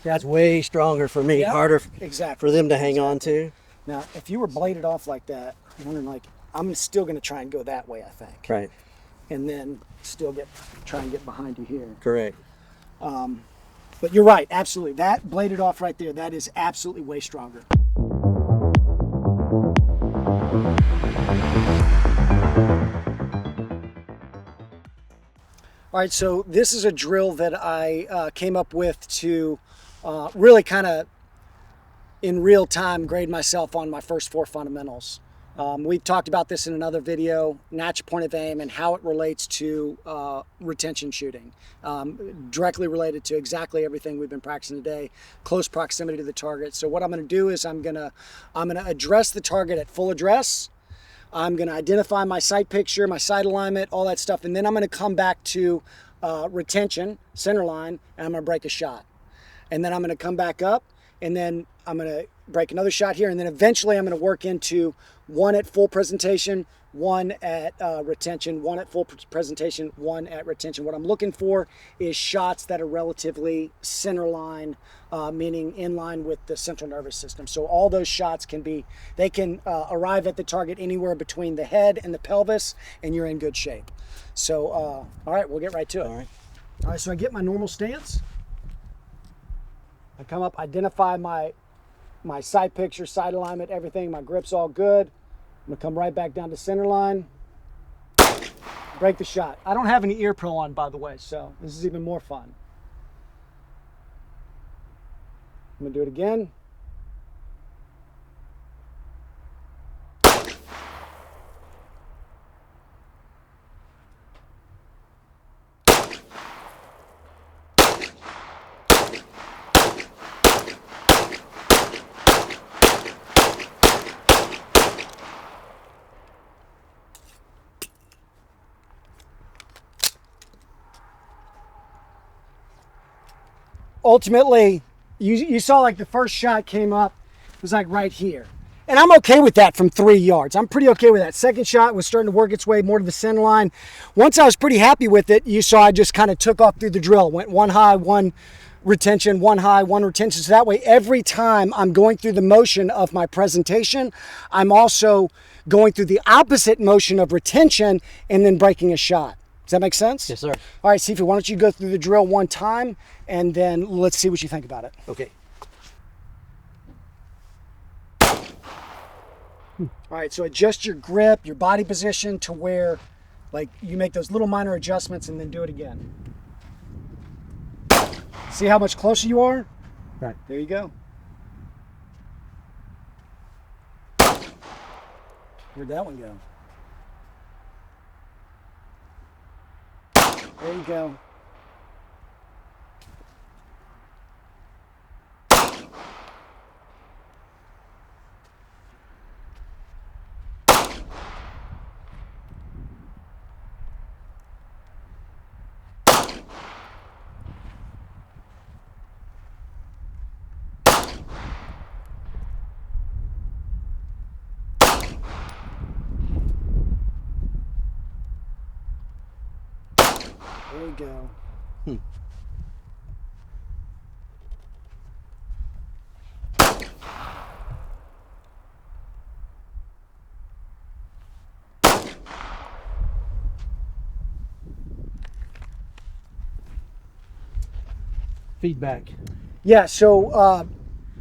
That's way stronger for me, Yep, harder exactly. for them to hang on to. Now, if you were bladed off like that, I'm wondering, like, I'm still going to try and go that way, I think. Right. And then still try and get behind you here. Correct. But you're right, absolutely. That bladed off right there, that is absolutely way stronger. All right, so this is a drill that I came up with to really kind of in real time grade myself on my first 4 fundamentals. We've talked about this in another video, natural point of aim and how it relates to retention shooting. Directly related to exactly everything we've been practicing today, close proximity to the target. So what I'm gonna do is I'm gonna address the target at full address. I'm gonna identify my sight picture, my sight alignment, all that stuff, and then I'm gonna come back to retention, center line, and I'm gonna break a shot. And then I'm gonna come back up, and then I'm gonna break another shot here, and then eventually I'm gonna work into 1 at full presentation, 1 at retention, 1 at full presentation, 1 at retention. What I'm looking for is shots that are relatively center line, meaning in line with the central nervous system. So all those shots can arrive at the target anywhere between the head and the pelvis, and you're in good shape. So, all right, we'll get right to it. All right, so I get my normal stance. I come up, identify my sight picture, sight alignment, everything. My grip's all good. I'm gonna come right back down to center line. Break the shot. I don't have any ear pro on, by the way, so this is even more fun. I'm gonna do it again. Ultimately, you saw like the first shot came up, it was like right here. And I'm okay with that from 3 yards. I'm pretty okay with that. Second shot was starting to work its way more to the center line. Once I was pretty happy with it, you saw I just kind of took off through the drill. Went 1 high, 1 retention, 1 high, 1 retention. So that way, every time I'm going through the motion of my presentation, I'm also going through the opposite motion of retention and then breaking a shot. Does that make sense? Yes, sir. All right, Sifu, why don't you go through the drill one time, and then let's see what you think about it. Okay. All right, so adjust your grip, your body position to where, like, you make those little minor adjustments and then do it again. See how much closer you are? Right. There you go. Where'd that one go? There you go. There you go. Feedback. Yeah, so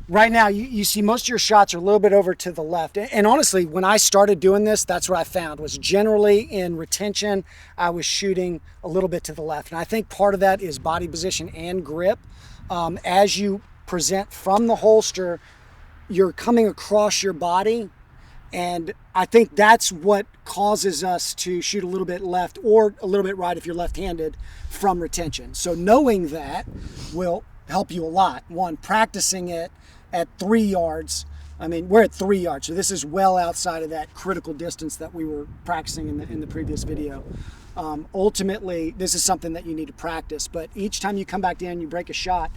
right now you see most of your shots are a little bit over to the left. And honestly, when I started doing this, that's what I found was generally in retention, I was shooting a little bit to the left. And I think part of that is body position and grip. As you present from the holster, you're coming across your body. And I think that's what causes us to shoot a little bit left or a little bit right if you're left-handed from retention. So knowing that will help you a lot. One, practicing it at 3 yards. I mean, we're at 3 yards, so this is well outside of that critical distance that we were practicing in the previous video. Ultimately, this is something that you need to practice, but each time you come back down, you break a shot,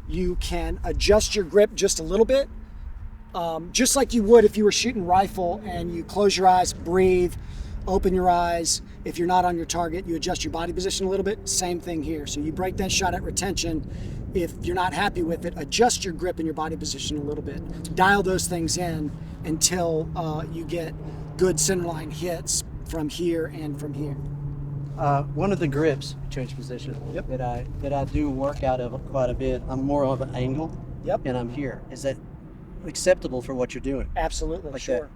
you can adjust your grip just a little bit. Just like you would if you were shooting rifle and you close your eyes, breathe, open your eyes. If you're not on your target, you adjust your body position a little bit. Same thing here. So you break that shot at retention. If you're not happy with it, adjust your grip and your body position a little bit. Dial those things in until you get good centerline hits from here and from here. One of the grips, change position, that I do work out of quite a bit. I'm more of an angle, and I'm here. Is that acceptable for what you're doing? Absolutely, Like sure.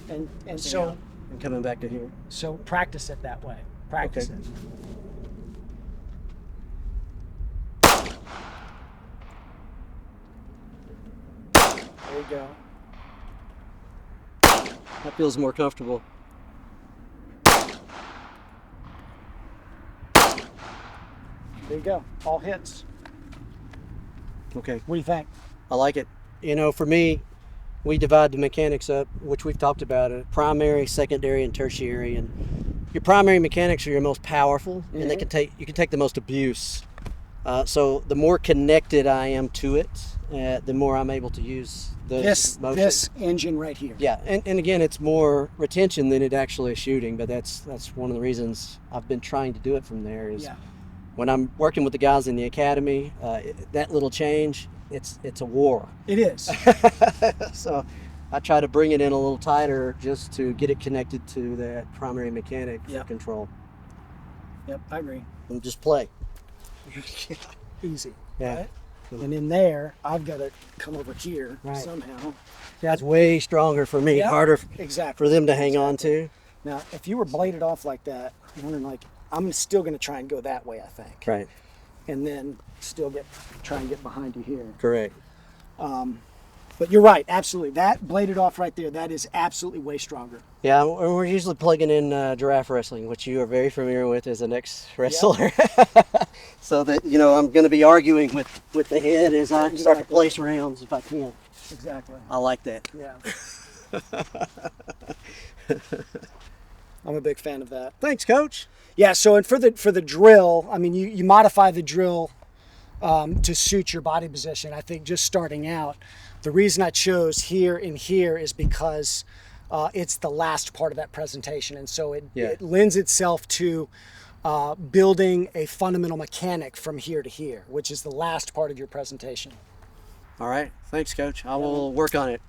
And so I'm coming back to here. So practice it that way. Practice it. There you go. That feels more comfortable. There you go. All hits. Okay, What do you think? I like it. You know, for me, we divide the mechanics up, which we've talked about, primary, secondary, and tertiary. And your primary mechanics are your most powerful, and you can take the most abuse. So the more connected I am to it, the more I'm able to use those motions. This engine right here. Yeah, and again, it's more retention than it actually is shooting, but that's one of the reasons I've been trying to do it from there is when I'm working with the guys in the academy, that little change, it's a war. It is. So I try to bring it in a little tighter just to get it connected to that primary mechanic for control. Yep, I agree. And just play. Easy. Yeah. Right? And in there, I've got to come over here somehow. That's way stronger for me, harder for them to hang on to. Now, if you were bladed off like that, I'm still going to try and go that way, I think. Right. And then still try and get behind you here. Correct. But you're right, absolutely. That bladed off right there, that is absolutely way stronger. Yeah, we're usually plugging in giraffe wrestling, which you are very familiar with as an ex-wrestler. So that, you know, I'm going to be arguing with the head as I start to place rounds if I can. Exactly. I like that. Yeah. I'm a big fan of that. Thanks, Coach. Yeah, so and for the drill, I mean, you modify the drill to suit your body position. I think just starting out, the reason I chose here and here is because it's the last part of that presentation. And so it lends itself to building a fundamental mechanic from here to here, which is the last part of your presentation. All right. Thanks, Coach. I will work on it.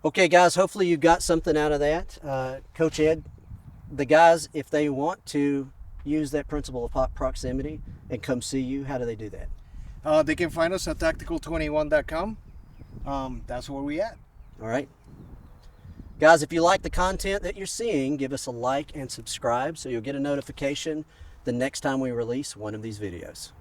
Okay, guys, hopefully you got something out of that. Coach Ed, the guys, if they want to use that principle of proximity and come see you, how do they do that? They can find us at tactical21.com. That's where we at. All right. Guys, if you like the content that you're seeing, give us a like and subscribe so you'll get a notification the next time we release one of these videos.